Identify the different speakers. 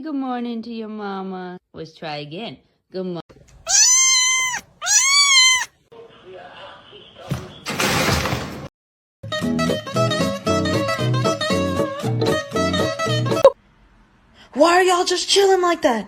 Speaker 1: good morning to your mama. Let's try again. Good morning.
Speaker 2: Why are y'all just chilling like that?